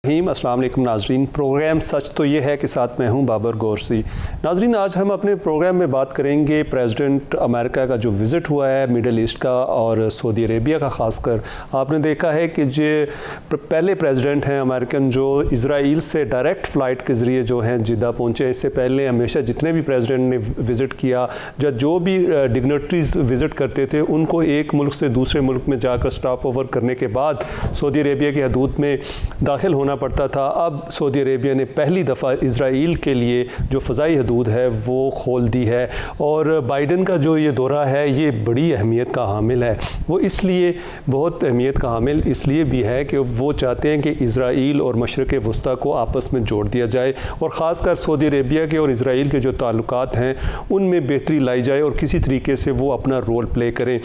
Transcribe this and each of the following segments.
السلام علیکم ناظرین، پروگرام سچ تو یہ ہے کہ ساتھ میں ہوں بابر گورسی۔ ناظرین، آج ہم اپنے پروگرام میں بات کریں گے پریزیڈنٹ امریکہ کا جو وزٹ ہوا ہے مڈل ایسٹ کا اور سعودی عربیہ کا، خاص کر آپ نے دیکھا ہے کہ جو پہلے پریزیڈنٹ ہیں امریکن جو اسرائیل سے ڈائریکٹ فلائٹ کے ذریعے جو ہیں جدہ پہنچے۔ اس سے پہلے ہمیشہ جتنے بھی پریزیڈنٹ نے وزٹ کیا یا جو بھی ڈگنیٹریز وزٹ کرتے تھے ان کو ایک ملک سے دوسرے ملک میں جا کر سٹاپ اوور کرنے کے بعد سعودی عربیہ کی حدود میں داخل ہونا پڑتا تھا۔ اب سعودی عربیہ نے پہلی دفعہ اسرائیل کے لیے جو فضائی حدود ہے وہ کھول دی ہے، اور بائیڈن کا جو یہ دورہ ہے یہ بڑی اہمیت کا حامل ہے۔ وہ اس لیے بہت اہمیت کا حامل اس لیے بھی ہے کہ وہ چاہتے ہیں کہ اسرائیل اور مشرق وسطیٰ کو آپس میں جوڑ دیا جائے، اور خاص کر سعودی عربیہ کے اور اسرائیل کے جو تعلقات ہیں ان میں بہتری لائی جائے اور کسی طریقے سے وہ اپنا رول پلے کریں۔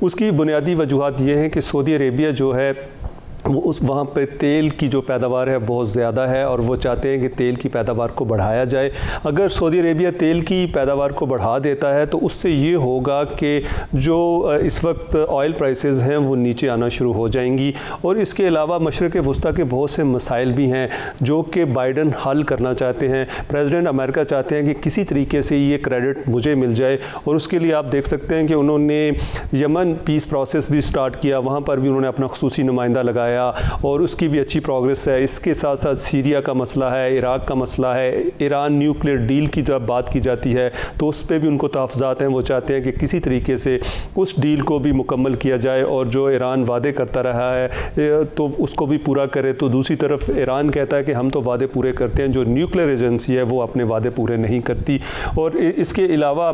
اس کی بنیادی وجوہات یہ ہیں کہ سعودی عربیہ جو ہے وہاں پہ تیل کی جو پیداوار ہے بہت زیادہ ہے، اور وہ چاہتے ہیں کہ تیل کی پیداوار کو بڑھایا جائے۔ اگر سعودی عربیہ تیل کی پیداوار کو بڑھا دیتا ہے تو اس سے یہ ہوگا کہ جو اس وقت آئل پرائسز ہیں وہ نیچے آنا شروع ہو جائیں گی، اور اس کے علاوہ مشرق وسطیٰ کے بہت سے مسائل بھی ہیں جو کہ بائیڈن حل کرنا چاہتے ہیں۔ پریزیڈنٹ امریکہ چاہتے ہیں کہ کسی طریقے سے یہ کریڈٹ مجھے مل جائے، اور اس کے لیے آپ دیکھ سکتے ہیں کہ انہوں نے یمن پیس پروسیس بھی سٹارٹ کیا، وہاں پر بھی انہوں نے اپنا خصوصی نمائندہ لگایا اور اس کی بھی اچھی پروگریس ہے۔ اس کے ساتھ ساتھ سیریا کا مسئلہ ہے، عراق کا مسئلہ ہے، ایران نیوکلیئر ڈیل کی جب بات کی جاتی ہے تو اس پہ بھی ان کو تحفظات ہیں۔ وہ چاہتے ہیں کہ کسی طریقے سے اس ڈیل کو بھی مکمل کیا جائے، اور جو ایران وعدے کرتا رہا ہے تو اس کو بھی پورا کرے۔ تو دوسری طرف ایران کہتا ہے کہ ہم تو وعدے پورے کرتے ہیں، جو نیوکلیئر ایجنسی ہے وہ اپنے وعدے پورے نہیں کرتی۔ اور اس کے علاوہ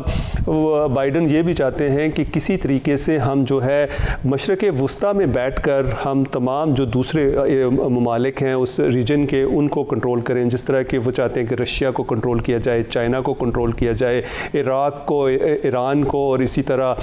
بائیڈن یہ بھی چاہتے ہیں کہ کسی طریقے سے ہم جو ہے مشرق وسطیٰ میں بیٹھ کر ہم تمام جو دوسرے ممالک ہیں اس ریجن کے ان کو کنٹرول کریں، جس طرح کہ وہ چاہتے ہیں کہ رشیا کو کنٹرول کیا جائے، چائنا کو کنٹرول کیا جائے، عراق کو، ایران کو، اور اسی طرح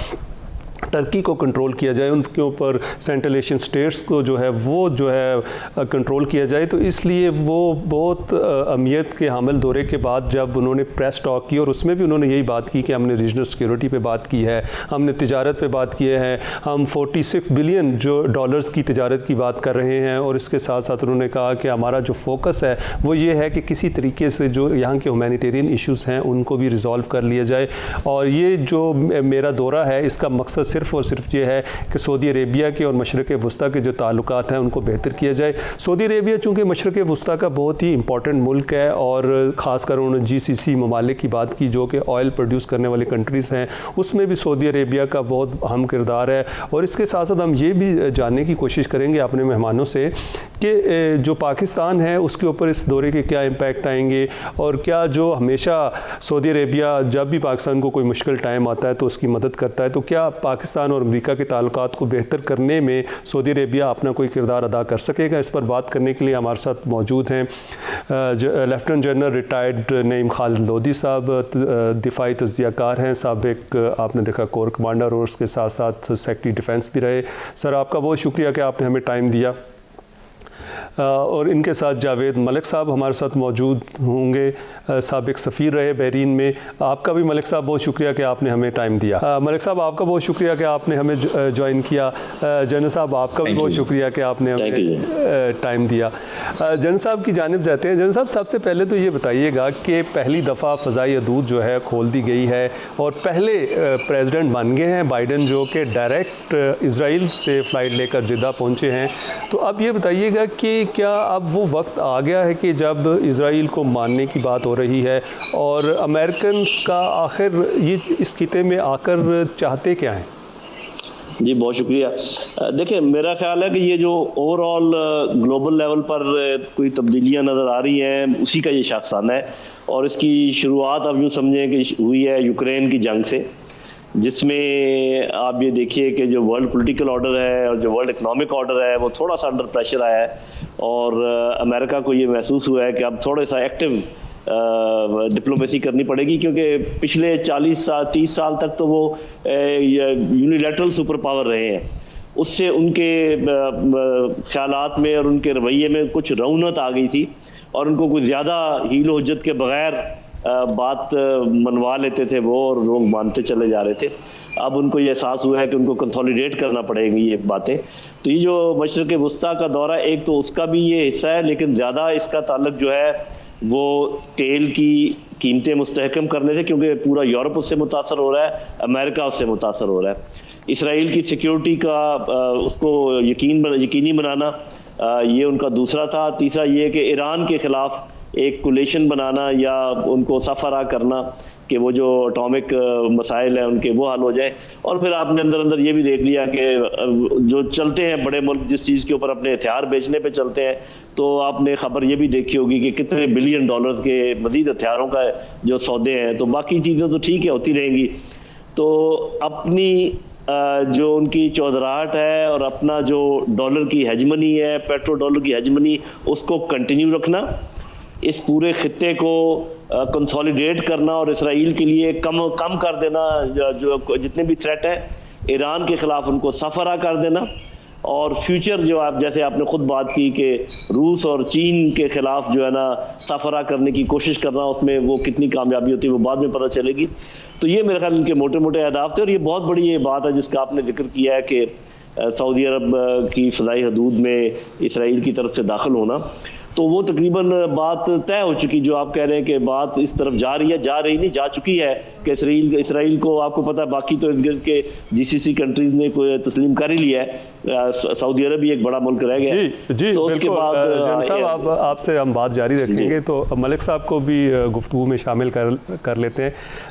ترکی کو کنٹرول کیا جائے، ان کے اوپر سینٹرل ایشین سٹیٹس کو جو ہے وہ جو ہے کنٹرول کیا جائے۔ تو اس لیے وہ بہت اہمیت کے حامل دورے کے بعد جب انہوں نے پریس ٹاک کی، اور اس میں بھی انہوں نے یہی بات کی کہ ہم نے ریجنل سیکیورٹی پہ بات کی ہے، ہم نے تجارت پہ بات کی ہے، ہم 46 بلین جو ڈالرز کی تجارت کی بات کر رہے ہیں، اور اس کے ساتھ ساتھ انہوں نے کہا کہ ہمارا جو فوکس ہے وہ یہ ہے کہ کسی طریقے سے جو یہاں کے ہیومینیٹیرین ایشوز ہیں ان کو بھی ریزالو کر لیا جائے، اور یہ جو میرا دورہ ہے اس کا مقصد صرف اور صرف یہ ہے کہ سعودی عربیہ کے اور مشرق وسطیٰ کے جو تعلقات ہیں ان کو بہتر کیا جائے۔ سعودی عربیہ چونکہ مشرق وسطیٰ کا بہت ہی امپورٹنٹ ملک ہے، اور خاص کر انہوں نے GCC ممالک کی بات کی جو کہ آئل پروڈیوس کرنے والی کنٹریز ہیں، اس میں بھی سعودی عربیہ کا بہت اہم کردار ہے۔ اور اس کے ساتھ ساتھ ہم یہ بھی جاننے کی کوشش کریں گے اپنے مہمانوں سے کہ جو پاکستان ہے اس کے اوپر اس دورے کے کیا امپیکٹ آئیں گے، اور کیا جو ہمیشہ سعودی عربیہ جب بھی پاکستان کو کوئی مشکل ٹائم آتا ہے تو اس کی مدد کرتا ہے، تو کیا پاکستان اور امریکہ کے تعلقات کو بہتر کرنے میں سعودی عربیہ اپنا کوئی کردار ادا کر سکے گا۔ اس پر بات کرنے کے لیے ہمارے ساتھ موجود ہیں لیفٹیننٹ جنرل ریٹائرڈ نعیم خالد لودھی صاحب، دفاعی تجزیہ کار ہیں، سابق آپ نے دیکھا کور کمانڈر، اور اس کے ساتھ ساتھ سیکرٹری ڈیفنس بھی رہے۔ سر، آپ کا بہت شکریہ کہ آپ نے ہمیں ٹائم دیا۔ اور ان کے ساتھ جاوید ملک صاحب ہمارے ساتھ موجود ہوں گے، سابق سفیر رہے بحرین میں۔ آپ کا بھی ملک صاحب بہت شکریہ کہ آپ نے ہمیں ٹائم دیا۔ ملک صاحب، آپ کا بہت شکریہ کہ آپ نے ہمیں جوائن کیا۔ جنرل صاحب، آپ کا بھی بہت شکریہ کہ آپ نے ہمیں ٹائم دیا۔ جنرل صاحب کی جانب جاتے ہیں۔ جنرل صاحب، سب سے پہلے تو یہ بتائیے گا کہ پہلی دفعہ فضائی حدود جو ہے کھول دی گئی ہے، اور پہلے پریزیڈنٹ بن گئے ہیں بائیڈن جو کہ ڈائریکٹ اسرائیل سے فلائٹ لے کر جدہ پہنچے ہیں، تو اب یہ بتائیے گا کہ کیا اب وہ وقت آ گیا ہے کہ جب اسرائیل کو ماننے کی بات ہو رہی ہے، اور امریکنز کا آخر یہ اس خطے میں آ کر چاہتے کیا ہیں؟ جی بہت شکریہ۔ دیکھیں، میرا خیال ہے کہ یہ جو اوور آل گلوبل لیول پر کوئی تبدیلیاں نظر آ رہی ہیں اسی کا یہ شاخسانہ ہے، اور اس کی شروعات آپ یوں سمجھیں کہ ہوئی ہے یوکرین کی جنگ سے، جس میں آپ یہ دیکھیے کہ جو ورلڈ پولیٹیکل آرڈر ہے اور جو ورلڈ اکنامک آرڈر ہے وہ تھوڑا سا انڈر پریشر آیا ہے، اور امریکہ کو یہ محسوس ہوا ہے کہ اب تھوڑا سا ایکٹیو ڈپلومیسی کرنی پڑے گی، کیونکہ پچھلے 30 سال تک تو وہ یونیلیٹرل سپر پاور رہے ہیں۔ اس سے ان کے خیالات میں اور ان کے رویے میں کچھ رونت آ گئی تھی، اور ان کو کوئی زیادہ ہیل و حجت کے بغیر بات منوا لیتے تھے وہ اور لوگ مانتے چلے جا رہے تھے. اب ان کو یہ احساس ہوا ہے کہ ان کو کنسولیڈیٹ کرنا پڑے گی یہ باتیں. تو یہ جو مشرق وسطیٰ کا دورہ ایک تو اس کا بھی یہ حصہ ہے, لیکن زیادہ اس کا تعلق جو ہے وہ تیل کی قیمتیں مستحکم کرنے سے, کیونکہ پورا یورپ اس سے متاثر ہو رہا ہے, امریکہ اس سے متاثر ہو رہا ہے. اسرائیل کی سیکیورٹی کا اس کو یقینی بنانا یہ ان کا دوسرا تھا. تیسرا یہ کہ ایران کے خلاف ایک کولیشن بنانا یا ان کو سفرہ کرنا کہ وہ جو اٹامک مسائل ہیں ان کے وہ حل ہو جائیں. اور پھر آپ نے اندر یہ بھی دیکھ لیا کہ جو چلتے ہیں بڑے ملک جس چیز کے اوپر اپنے ہتھیار بیچنے پہ چلتے ہیں, تو آپ نے خبر یہ بھی دیکھی ہوگی کہ کتنے بلین ڈالرز کے مزید ہتھیاروں کا جو سودے ہیں. تو باقی چیزیں تو ٹھیک ہے ہوتی رہیں گی. تو اپنی جو ان کی چودراہٹ ہے اور اپنا جو ڈالر کی ہیجمنی ہے, پیٹرو ڈالر کی ہیجمنی, اس کو کنٹینیو رکھنا, اس پورے خطے کو کنسولیڈیٹ کرنا اور اسرائیل کے لیے کم کر دینا جو جتنے بھی تھریٹ ہے, ایران کے خلاف ان کو سفرہ کر دینا. اور فیوچر جو جیسے آپ نے خود بات کی کہ روس اور چین کے خلاف جو ہے نا سفرہ کرنے کی کوشش کرنا, اس میں وہ کتنی کامیابی ہوتی ہے وہ بعد میں پتہ چلے گی. تو یہ میرے خیال ان کے موٹے موٹے اہداف تھے. اور یہ بہت بڑی یہ بات ہے جس کا آپ نے ذکر کیا ہے کہ سعودی عرب کی فضائی حدود میں اسرائیل کی طرف سے داخل ہونا, تو وہ تقریباً بات طے ہو چکی. جو آپ کہہ رہے ہیں کہ بات اس طرف جا رہی نہیں جا چکی ہے کہ اسرائیل کو, آپ کو پتہ ہے باقی تو ارد گرد کے جی سی سی کنٹریز نے کوئی تسلیم کر ہی لیا ہے, سعودی عرب ہی ایک بڑا ملک رہ گیا. جی تو اس کے بعد جن صاحب آپ سے ہم بات جاری رکھیں گے, تو ملک صاحب کو بھی گفتگو میں شامل کر لیتے ہیں.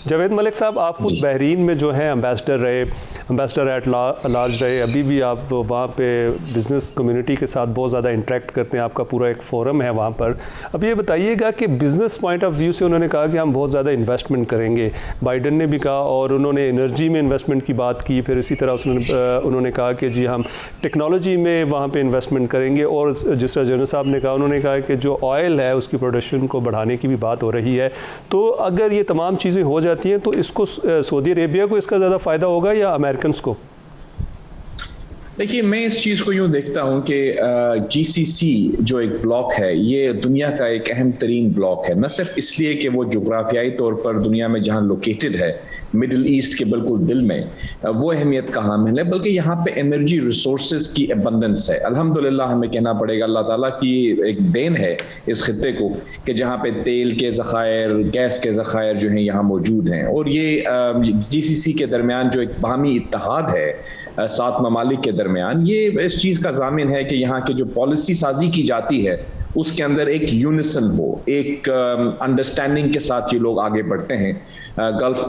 جاوید ملک صاحب, آپ خود بحرین میں جو ہیں امبیسڈر ایٹ لارج رہے, ابھی بھی آپ وہاں پہ بزنس کمیونٹی کے ساتھ بہت زیادہ انٹریکٹ کرتے ہیں, آپ کا پورا ایک فورم ہے وہاں پر. اب یہ بتائیے گا کہ بزنس پوائنٹ آف ویو سے انہوں نے کہا کہ ہم بہت زیادہ انویسٹمنٹ کریں گے, بائیڈن نے بھی کہا, اور انہوں نے انرجی میں انویسٹمنٹ کی بات کی. پھر اسی طرح انہوں نے کہا کہ جی ہم ٹیکنالوجی میں وہاں پہ انویسٹمنٹ کریں گے. اور جس طرح جنرل صاحب نے کہا, انہوں نے کہا کہ جو آئل ہے اس کی پروڈکشن کو بڑھانے کی بھی بات ہو رہی ہے. تو اگر یہ تمام چیزیں ہو جاتی ہیں تو اس کو سعودی عربیہ کو اس کا زیادہ فائدہ ہوگا یا امریکنس کو؟ دیکھیے, میں اس چیز کو یوں دیکھتا ہوں کہ جی سی سی جو ایک بلاک ہے یہ دنیا کا ایک اہم ترین بلاک ہے, نہ صرف اس لیے کہ وہ جغرافیائی طور پر دنیا میں جہاں لوکیٹڈ ہے, مڈل ایسٹ کے بالکل دل میں, وہ اہمیت کا حامل ہے, بلکہ یہاں پہ انرجی ریسورسز کی ابنڈنس ہے. الحمدللہ ہمیں کہنا پڑے گا اللہ تعالیٰ کی ایک دین ہے اس خطے کو کہ جہاں پہ تیل کے ذخائر, گیس کے ذخائر جو ہیں یہاں موجود ہیں. اور یہ جی سی سی کے درمیان جو ایک باہمی اتحاد ہے 7 ممالک کے درمیان, یہ اس چیز کا ضامن ہے کہ یہاں کی جو پالیسی سازی کی جاتی ہے اس کے اندر ایک یونیسن ہو, ایک انڈرسٹینڈنگ کے ساتھ یہ لوگ آگے بڑھتے ہیں, گلف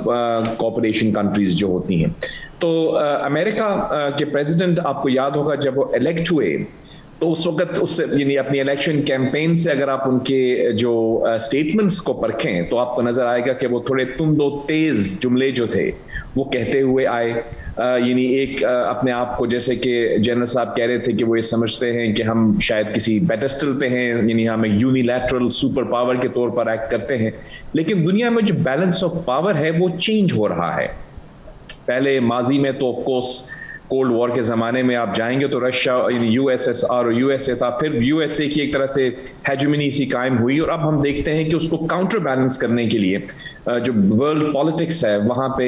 کوآپریشن کنٹریز جو ہوتی ہیں. تو امریکہ کے پریزیڈنٹ, آپ کو یاد ہوگا جب وہ الیکٹ ہوئے تو اس وقت اس سے یعنی اپنی الیکشن کیمپین سے اگر آپ ان کے جو سٹیٹمنٹس کو پرکھیں تو آپ کو نظر آئے گا کہ وہ تھوڑے تند و تیز جملے جو تھے وہ کہتے ہوئے آئے. یعنی ایک اپنے آپ کو جیسے کہ جنرل صاحب کہہ رہے تھے کہ وہ یہ سمجھتے ہیں کہ ہم شاید کسی پیڈسٹل پہ ہیں, یعنی ہم ایک یونیلیٹرل سپر پاور کے طور پر ایکٹ کرتے ہیں. لیکن دنیا میں جو بیلنس آف پاور ہے وہ چینج ہو رہا ہے. پہلے ماضی میں تو آف کورس کولڈ وار کے زمانے میں آپ جائیں گے تو رشیا یعنی یو ایس ایس آر اور یو ایس اے تھا, پھر یو ایس اے کی ایک طرح سے ہیجمنی سی قائم ہوئی, اور اب ہم دیکھتے ہیں کہ اس کو کاؤنٹر بیلنس کرنے کے لیے جو ورلڈ پالیٹکس ہے وہاں پہ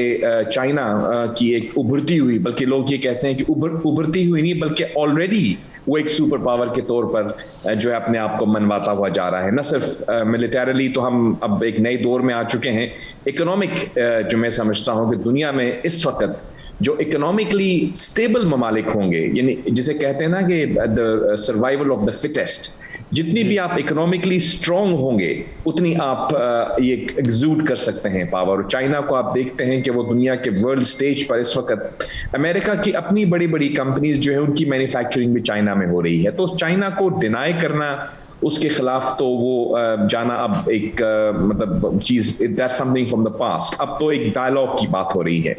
چائنا کی ایک ابھرتی ہوئی, بلکہ لوگ یہ کہتے ہیں کہ ابھرتی ہوئی نہیں بلکہ آلریڈی وہ ایک سپر پاور کے طور پر جو ہے اپنے آپ کو منواتا ہوا جا رہا ہے. نہ صرف ملیٹریلی تو ہم اب ایک نئے دور میں آ چکے ہیں, اکنامک جو میں سمجھتا ہوں کہ دنیا میں اس وقت جو اکنامکلی سٹیبل ممالک ہوں گے, یعنی جسے کہتے ہیں نا کہ سروائیول آف دا فٹیسٹ, جتنی بھی آپ اکنامکلی اسٹرانگ ہوں گے اتنی آپ یہ ایگزوڈ کر سکتے ہیں پاور. چائنا کو آپ دیکھتے ہیں کہ وہ دنیا کے ورلڈ سٹیج پر اس وقت, امریکہ کی اپنی بڑی بڑی کمپنیز جو ہے ان کی مینوفیکچرنگ بھی چائنا میں ہو رہی ہے. تو چائنا کو ڈینائی کرنا, اس کے خلاف تو وہ جانا اب ایک مطلب چیز that's some thing from the past. اب تو ایک ڈائلاگ کی بات ہو رہی ہے.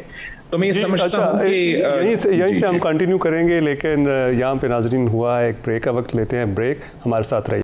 تو میں یہ سمجھتا ہوں کہ یہیں سے ہم کنٹینیو کریں گے, لیکن یہاں پہ ناظرین ہوا ہے ایک بریک کا وقت, لیتے ہیں بریک, ہمارے ساتھ رہیے.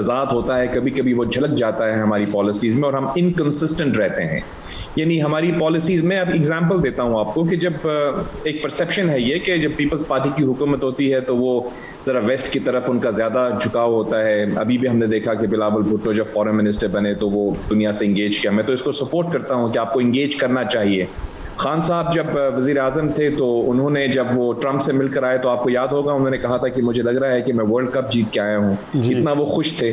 تضاد ہوتا ہے, کبھی کبھی وہ جھلک جاتا ہے ہماری پالیسیز میں, اور ہم انکنسسٹنٹ رہتے ہیں. یعنی ہماری پالیسیز میں, اب اگزامپل دیتا ہوں آپ کو, کہ جب ایک پرسیپشن ہے یہ کہ جب پیپلز پارٹی کی حکومت ہوتی ہے تو وہ ذرا ویسٹ کی طرف ان کا زیادہ جھکاؤ ہوتا ہے. ابھی بھی ہم نے دیکھا کہ بلاول بھٹو جب فارن منسٹر بنے تو وہ دنیا سے انگیج کیا. میں تو اس کو سپورٹ کرتا ہوں کہ آپ کو انگیج کرنا چاہیے. خان صاحب جب وزیر اعظم تھے تو انہوں نے جب وہ ٹرمپ سے مل کر آئے تو آپ کو یاد ہوگا انہوں نے کہا تھا کہ مجھے لگ رہا ہے کہ میں ورلڈ کپ جیت کے آیا ہوں. اتنا وہ خوش تھے.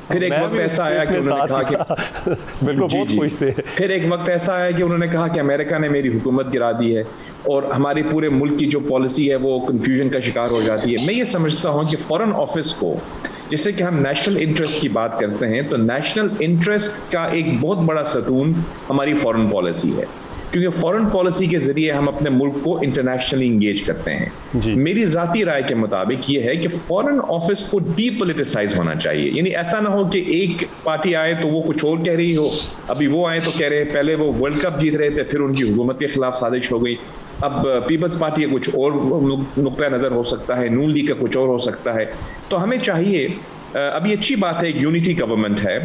پھر ایک وقت ایسا آیا کہ انہوں نے کہا کہ بالکل بہت خوش تھے. پھر ایک وقت ایسا آیا کہ انہوں نے کہا کہ امریکہ نے میری حکومت گرا دی ہے اور ہمارے پورے ملک کی جو پالیسی ہے وہ کنفیوژن کا شکار ہو جاتی ہے. میں یہ سمجھتا ہوں کہ فارن آفس کو, جیسے کہ ہم نیشنل انٹرسٹ کی بات کرتے ہیں, تو نیشنل انٹرسٹ کا ایک بہت بڑا ستون ہماری فارن پالیسی ہے, کیونکہ فارن پالیسی کے ذریعے ہم اپنے ملک کو انٹرنیشنلی انگیج کرتے ہیں. میری ذاتی رائے کے مطابق یہ ہے کہ فارن آفس کو ڈی پولیٹیسائز ہونا چاہیے. یعنی ایسا نہ ہو کہ ایک پارٹی آئے تو وہ کچھ اور کہہ رہی ہو, ابھی وہ آئے تو کہہ رہے پہلے وہ ورلڈ کپ جیت رہے تھے پھر ان کی حکومت کے خلاف سازش ہو گئی, اب پیپلز پارٹی کا کچھ اور نقطہ نظر ہو سکتا ہے, نون لیگ کا کچھ اور ہو سکتا ہے. تو ہمیں چاہیے, ابھی اچھی بات ہے یونٹی گورنمنٹ ہے,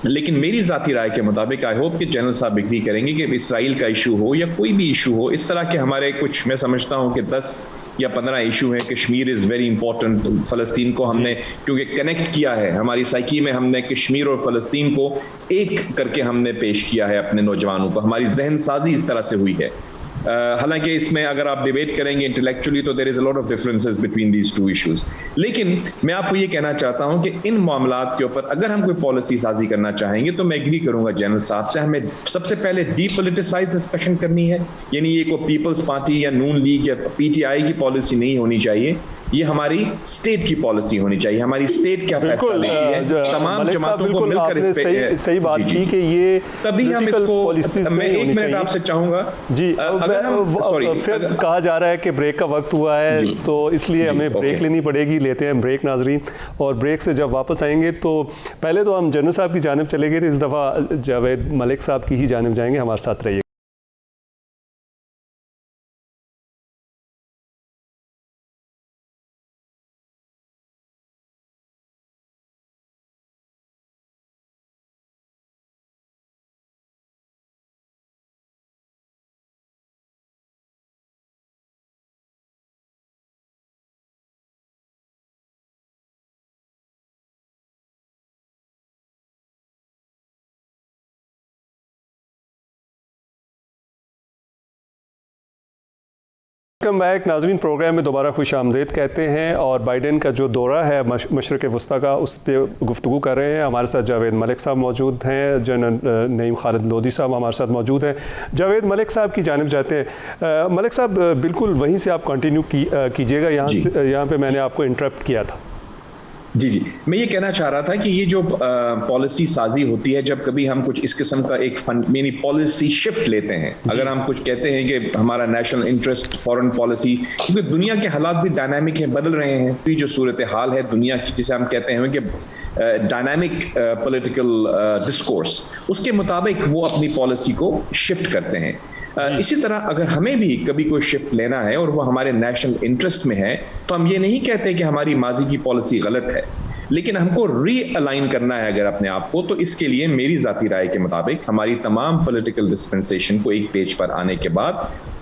لیکن میری ذاتی رائے کے مطابق آئی ہوپ کہ جنرل صاحب اگری کریں گے کہ اسرائیل کا ایشو ہو یا کوئی بھی ایشو ہو, اس طرح کے ہمارے کچھ, میں سمجھتا ہوں کہ 10 یا 15 ایشو ہیں. Kashmir is very important. فلسطین کو ہم نے کیونکہ کنیکٹ کیا ہے, ہماری سائیکی میں ہم نے کشمیر اور فلسطین کو ایک کر کے ہم نے پیش کیا ہے اپنے نوجوانوں کو, ہماری ذہن سازی اس طرح سے ہوئی ہے. حالانکہ اس میں اگر آپ ڈیبیٹ کریں گے انٹلیکچولی تو there is a lot of differences between these two issues. لیکن میں آپ کو یہ کہنا چاہتا ہوں کہ ان معاملات کے اوپر اگر ہم کوئی پالیسی سازی کرنا چاہیں گے تو میں ایگری کروں گا جنرل صاحب سے, ہمیں سب سے پہلے ڈی پولیٹیسائز ڈسکشن کرنی ہے. یعنی یہ کوئی پیپلز پارٹی یا نون لیگ یا پی ٹی آئی کی پالیسی نہیں ہونی چاہیے, یہ ہماری اسٹیٹ کی پالیسی ہونی چاہیے. ہماری اسٹیٹ کیا فیصلہ لیتی ہے, تمام جماعتوں کو مل کر اس پہ صحیح بات کی کہ یہ تبھی ہم اس کو. میں ایک منٹ آپ سے چاہوں گا. جی, پھر کہا جا رہا ہے کہ بریک کا وقت ہوا ہے تو اس لیے ہمیں بریک لینی پڑے گی. لیتے ہیں بریک ناظرین, اور بریک سے جب واپس آئیں گے تو پہلے تو ہم جنرل صاحب کی جانب چلے گئے, اس دفعہ جاوید ملک صاحب کی ہی جانب جائیں گے. ہمارے ساتھ رہیے. ویلکم بیک ناظرین, پروگرام میں دوبارہ خوش آمدید کہتے ہیں. اور بائیڈن کا جو دورہ ہے مشرق وسطیٰ کا, اس پہ گفتگو کر رہے ہیں. ہمارے ساتھ جاوید ملک صاحب موجود ہیں, جنرل نعیم خالد لودھی صاحب ہمارے ساتھ موجود ہیں. جاوید ملک صاحب کی جانب جاتے ہیں. ملک صاحب بالکل وہیں سے آپ کنٹینیو کیجیے گا, یہاں پہ میں نے آپ کو انٹرپٹ کیا تھا. جی, میں یہ کہنا چاہ رہا تھا کہ یہ جو پالیسی سازی ہوتی ہے, جب کبھی ہم کچھ اس قسم کا ایک یعنی پالیسی شفٹ لیتے ہیں, اگر ہم کچھ کہتے ہیں کہ ہمارا نیشنل انٹرسٹ فارن پالیسی, کیونکہ دنیا کے حالات بھی ڈائنامک ہیں, بدل رہے ہیں. یہ جو صورتحال ہے دنیا کی, جسے ہم کہتے ہیں کہ ڈائنامک پولیٹیکل ڈسکورس, اس کے مطابق وہ اپنی پالیسی کو شفٹ کرتے ہیں. اسی طرح اگر ہمیں بھی کبھی کوئی شفٹ لینا ہے اور وہ ہمارے نیشنل انٹرسٹ میں ہے, تو ہم یہ نہیں کہتے کہ ہماری ماضی کی پالیسی غلط ہے, لیکن ہم کو ری الائن کرنا ہے اگر اپنے آپ کو. تو اس کے لیے میری ذاتی رائے کے مطابق ہماری تمام پولیٹیکل ڈسپنسیشن کو ایک پیج پر آنے کے بعد,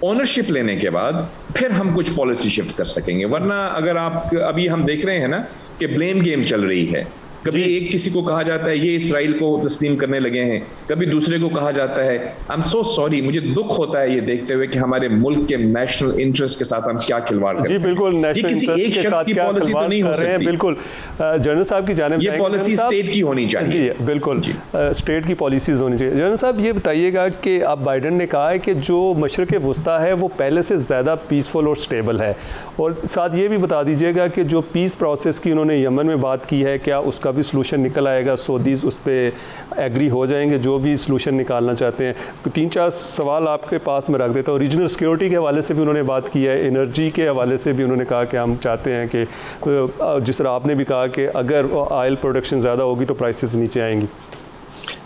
اونرشپ لینے کے بعد, پھر ہم کچھ پالیسی شفٹ کر سکیں گے. ورنہ اگر آپ ابھی ہم دیکھ رہے ہیں نا کہ بلیم گیم چل رہی ہے, کبھی ایک کسی کو کہا جاتا ہے یہ اسرائیل کو تسلیم کرنے لگے ہیں, کبھی دوسرے کو کہا جاتا ہے. آئی ایم سو سوری, مجھے دکھ ہوتا ہے یہ دیکھتے ہوئے کہ ہمارے ملک کے نیشنل انٹرسٹ کے ساتھ ہم کیا کھلواڑ کرتے ہیں. جی بالکل, یہ کسی ایک شخص کی پالیسی تو نہیں ہو سکتی. بالکل, جنرل صاحب کی جانب یہ پالیسی اسٹیٹ کی ہونی چاہیے. جی بالکل, اسٹیٹ کی پالیسیز ہونی چاہیے. جنرل صاحب یہ بتائیے گا کہ اب بائیڈن نے کہا ہے کہ جو مشرق وسطیٰ ہے وہ پہلے سے زیادہ پیسفل اور اسٹیبل ہے, اور ساتھ یہ بھی بتا دیجیے گا کہ جو پیس پروسیس کی انہوں نے یمن میں بات کی ہے, کیا اس کا بھی سلوشن نکل آئے گا؟ سعودیز اس پہ ایگری ہو جائیں گے جو بھی سلوشن نکالنا چاہتے ہیں؟ 3-4 سوال آپ کے پاس میں رکھ دیتا ہوں. ریجنل سیکیورٹی کے حوالے سے بھی انہوں نے بات کی ہے, انرجی کے حوالے سے بھی انہوں نے کہا کہ ہم چاہتے ہیں کہ جس طرح آپ نے بھی کہا کہ اگر آئل پروڈکشن زیادہ ہوگی تو پرائسز نیچے آئیں گی.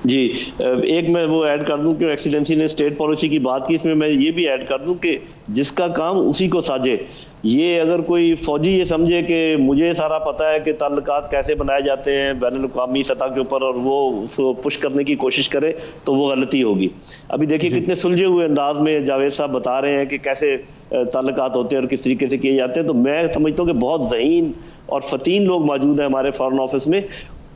جی ایک میں وہ ایڈ کر دوں کہ ایکسیلنسی نے اسٹیٹ پالیسی کی بات کی، اس میں یہ بھی ایڈ کر دوں کہ جس کا کام اسی کو ساجے. یہ اگر کوئی فوجی یہ سمجھے کہ مجھے سارا پتہ ہے کہ تعلقات کیسے بنائے جاتے ہیں بین الاقوامی سطح کے اوپر، اور وہ اس کو پش کرنے کی کوشش کرے تو وہ غلطی ہوگی. ابھی دیکھیے کتنے سلجھے ہوئے انداز میں جاوید صاحب بتا رہے ہیں کہ کیسے تعلقات ہوتے ہیں اور کس طریقے سے کیے جاتے ہیں. تو میں سمجھتا ہوں کہ بہت ذہین اور فتین لوگ موجود ہیں ہمارے فارن آفس میں.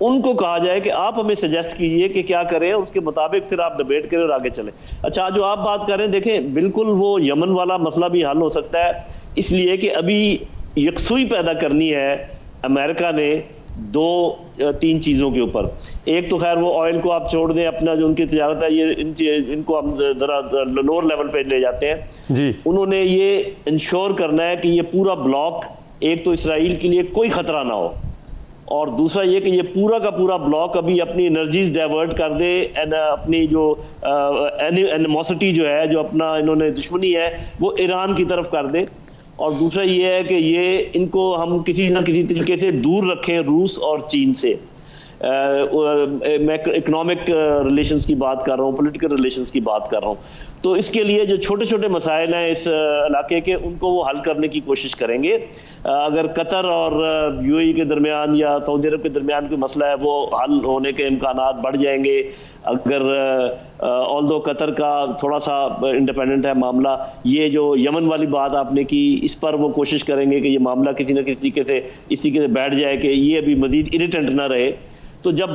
ان کو کہا جائے کہ آپ ہمیں سجیسٹ کیجئے کہ کیا کریں، اس کے مطابق پھر آپ ڈیبیٹ کریں اور آگے چلیں. اچھا جو آپ بات کر رہے ہیں، دیکھیں بالکل وہ یمن والا مسئلہ بھی حل ہو سکتا ہے، اس لیے کہ ابھی یکسوئی پیدا کرنی ہے امریکہ نے 2-3 چیزوں کے اوپر. ایک تو خیر وہ آئل کو آپ چھوڑ دیں، اپنا جو ان کی تجارت ہے یہ ان کو ہم ذرا لوور لیول پہ لے جاتے ہیں جی. انہوں نے یہ انشور کرنا ہے کہ یہ پورا بلاک ایک تو اسرائیل کے لیے کوئی خطرہ نہ ہو، اور دوسرا یہ کہ یہ پورا کا پورا بلاک ابھی اپنی انرجیز ڈائیورٹ کر دے، اپنی جو اینیموسٹی جو ہے، جو اپنا انہوں نے دشمنی ہے، وہ ایران کی طرف کر دے. اور دوسرا یہ ہے کہ یہ ان کو ہم کسی نہ کسی طریقے سے دور رکھیں روس اور چین سے. میں اکنامک ریلیشنز کی بات کر رہا ہوں، پولیٹیکل ریلیشنز کی بات کر رہا ہوں. تو اس کے لیے جو چھوٹے چھوٹے مسائل ہیں اس علاقے کے، ان کو وہ حل کرنے کی کوشش کریں گے. اگر قطر اور یو اے ای کے درمیان یا سعودی عرب کے درمیان کوئی مسئلہ ہے وہ حل ہونے کے امکانات بڑھ جائیں گے. اگر آلدو قطر کا تھوڑا سا انڈیپینڈنٹ ہے معاملہ، یہ جو یمن والی بات آپ نے کی، اس پر وہ کوشش کریں گے کہ یہ معاملہ کسی نہ کسی طریقے سے اس طریقے سے بیٹھ جائے کہ یہ ابھی مزید اریٹنٹ نہ رہے. تو جب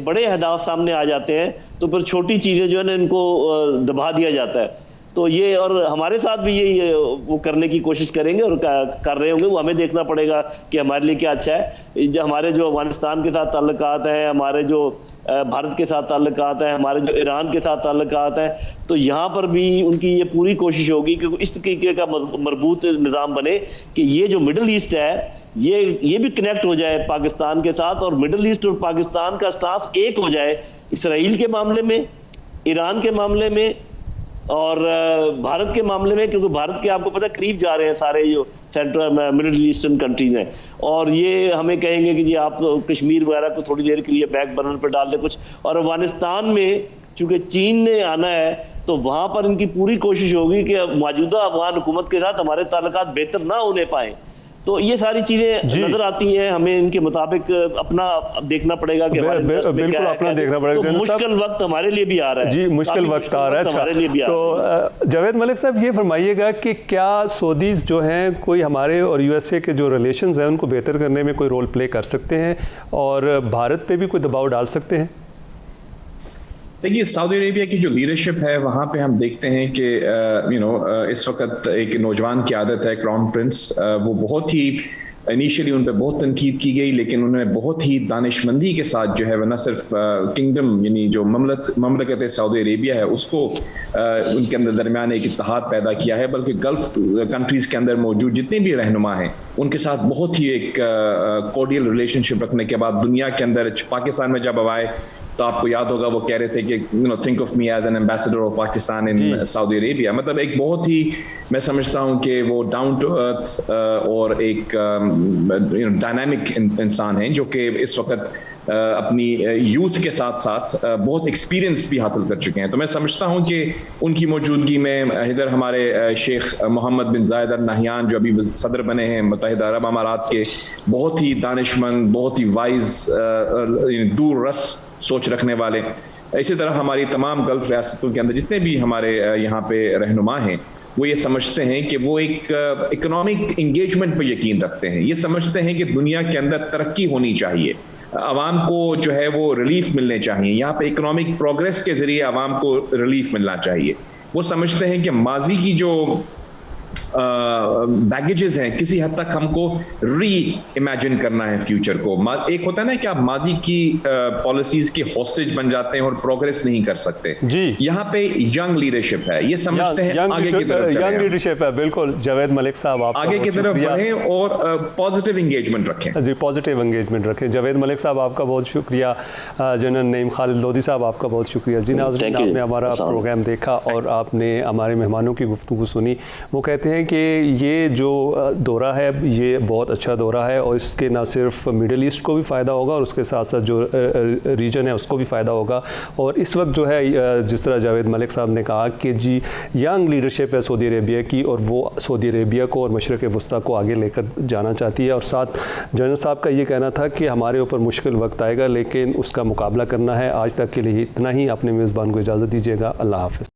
بڑے اہداف سامنے آ جاتے ہیں تو پھر چھوٹی چیزیں جو ہے نا ان کو دبا دیا جاتا ہے. تو یہ اور ہمارے ساتھ بھی یہ وہ کرنے کی کوشش کریں گے اور کر رہے ہوں گے. وہ ہمیں دیکھنا پڑے گا کہ ہمارے لیے کیا اچھا ہے. ہمارے جو افغانستان کے ساتھ تعلقات ہیں، ہمارے جو بھارت کے ساتھ تعلقات ہیں، ہمارے جو ایران کے ساتھ تعلقات ہیں، تو یہاں پر بھی ان کی یہ پوری کوشش ہوگی کہ اس طریقے کا مربوط نظام بنے کہ یہ جو مڈل ایسٹ ہے یہ بھی کنیکٹ ہو جائے پاکستان کے ساتھ، اور مڈل ایسٹ اور پاکستان کا سٹانس ایک ہو جائے اسرائیل کے معاملے میں، ایران کے معاملے میں اور بھارت کے معاملے میں. کیونکہ بھارت کے آپ کو پتہ قریب جا رہے ہیں سارے جو سینٹرل مڈل ایسٹرن کنٹریز ہیں، اور یہ ہمیں کہیں گے کہ جی آپ کشمیر وغیرہ کو تھوڑی دیر کے لیے بیک برنر پہ ڈال دیں کچھ. اور افغانستان میں چونکہ چین نے آنا ہے تو وہاں پر ان کی پوری کوشش ہوگی کہ موجودہ افغان حکومت کے ساتھ ہمارے تعلقات بہتر نہ ہونے پائیں. تو یہ ساری چیزیں نظر آتی ہیں، ہمیں ان کے مطابق اپنا دیکھنا پڑے گا کہ بالکل اپنا دیکھنا پڑے گا. مشکل وقت ہمارے لیے بھی آ رہا ہے جی، مشکل وقت آ رہا ہے. تو جاوید ملک صاحب یہ فرمائیے گا کہ کیا سعودیز جو ہیں کوئی ہمارے اور یو ایس اے کے جو ریلیشنز ہیں ان کو بہتر کرنے میں کوئی رول پلے کر سکتے ہیں اور بھارت پہ بھی کوئی دباؤ ڈال سکتے ہیں؟ دیکھیے سعودی عربیہ کی جو لیڈرشپ ہے وہاں پہ ہم دیکھتے ہیں کہ اس وقت ایک نوجوان کی عادت ہے، کراؤن پرنس. وہ بہت ہی انیشلی ان پہ بہت تنقید کی گئی، لیکن انہوں نے بہت ہی دانش مندی کے ساتھ جو ہے وہ نہ صرف کنگڈم یعنی جو مملکت سعودی عربیہ ہے اس کو ان کے اندر درمیان ایک اتحاد پیدا کیا ہے، بلکہ گلف کنٹریز کے اندر موجود جتنے بھی رہنما ہیں ان کے ساتھ بہت ہی ایک کورڈیل ریلیشن شپ رکھنے کے بعد دنیا کے اندر پاکستان میں جب آئے تو آپ کو یاد ہوگا وہ کہہ رہے تھے کہ think of me as an ambassador of Pakistan in Saudi Arabia. مطلب ایک بہت ہی میں سمجھتا ہوں کہ وہ ڈاؤن ٹو ارتھ اور ایک ڈائنامک انسان ہیں جو کہ اس وقت اپنی یوتھ کے ساتھ ساتھ بہت ایکسپیرینس بھی حاصل کر چکے ہیں. تو میں سمجھتا ہوں کہ ان کی موجودگی میں ادھر ہمارے شیخ محمد بن زائد ال نہیان جو ابھی صدر بنے ہیں متحدہ عرب امارات کے، بہت ہی دانش مند، بہت ہی وائز، دور رس سوچ رکھنے والے. اسی طرح ہماری تمام گلف ریاستوں کے اندر جتنے بھی ہمارے یہاں پہ رہنما ہیں وہ یہ سمجھتے ہیں کہ وہ ایک اکنامک انگیجمنٹ پہ یقین رکھتے ہیں. یہ سمجھتے ہیں کہ دنیا کے اندر ترقی ہونی چاہیے، عوام کو جو ہے وہ ریلیف ملنے چاہیے، یہاں پہ اکنامک پروگریس کے ذریعے عوام کو ریلیف ملنا چاہیے. وہ سمجھتے ہیں کہ ماضی کی جو بیگیجز ہیں کسی حد تک ہم کو ری امیجن کرنا ہے فیوچر کو. ایک ہوتا ہے نا کہ آپ ماضی کی پالیسیز کے ہوسٹیج بن جاتے ہیں اور پروگریس نہیں کر سکتے. جی یہاں پہ ینگ لیڈرشپ ہے، یہ سمجھتے ہیں آگے کی طرف چلیں. ینگ لیڈرشپ ہے بالکل. جاوید ملک صاحب آپ آگے کی طرف بڑھیں اور پازیٹیو انگیجمنٹ رکھیں. جی پازیٹیو انگیجمنٹ رکھیں. جاوید ملک صاحب آپ کا بہت شکریہ. جنرل نعیم خالد لودھی صاحب آپ کا بہت شکریہ. جی ناظرین، آپ نے ہمارا پروگرام دیکھا اور آپ نے ہمارے مہمانوں کی گفتگو سنی. وہ کہتے ہیں ہیں کہ یہ جو دورہ ہے یہ بہت اچھا دورہ ہے اور اس کے نہ صرف مڈل ایسٹ کو بھی فائدہ ہوگا اور اس کے ساتھ ساتھ جو ریجن ہے اس کو بھی فائدہ ہوگا. اور اس وقت جو ہے جس طرح جاوید ملک صاحب نے کہا کہ جی ینگ لیڈرشپ ہے سعودی عربیہ کی اور وہ سعودی عربیہ کو اور مشرق وسطیٰ کو آگے لے کر جانا چاہتی ہے. اور ساتھ جنرل صاحب کا یہ کہنا تھا کہ ہمارے اوپر مشکل وقت آئے گا لیکن اس کا مقابلہ کرنا ہے. آج تک کے لیے اتنا ہی. اپنے میزبان کو اجازت دیجیے گا. اللہ حافظ.